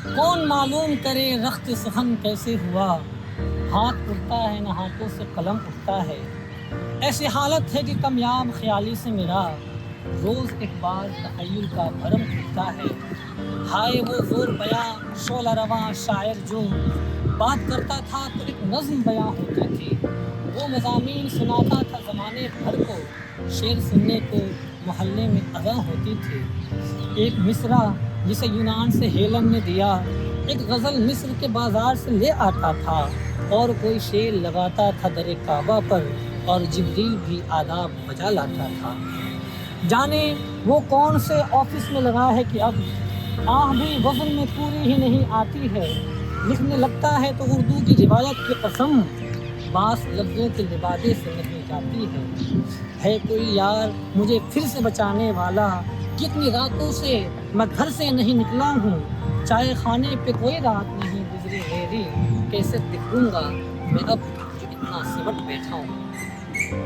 کون معلوم کرے رخت سخن کیسے ہوا، ہاتھ اٹھتا ہے نہ ہاتھوں سے قلم اٹھتا ہے۔ ایسی حالت ہے کہ کمیاب خیالی سے میرا روز ایک بار تخیل کا بھرم اٹھتا ہے۔ ہائے وہ زور بیاں شعلہ رواں شاعر جو بات کرتا تھا تو ایک نظم بیاں ہوتی تھی، وہ مضامین سناتا تھا زمانے بھر کو، شعر سننے کو محلے میں اذاں ہوتی تھی۔ ایک مصرع جسے یونان سے ہیلن نے دیا، ایک غزل مصر کے بازار سے لے آتا تھا، اور کوئی شعر لگاتا تھا در کعبہ پر، اور جبریل بھی آداب بجا لاتا تھا۔ جانے وہ کون سے آفس میں لگا ہے کہ اب آہ بھی وزن میں پوری ہی نہیں آتی ہے، لکھنے لگتا ہے تو اردو کی روایت کی قسم باس لفظوں کے لبادے سے نہیں جاتی ہے کوئی یار مجھے پھر سے بچانے والا، کتنی راتوں سے میں گھر سے نہیں نکلا ہوں، چائے خانے پہ کوئی رات نہیں گزری میری، کیسے دکھوں گا میں اب جو اتنا سمٹ بیٹھا ہوں۔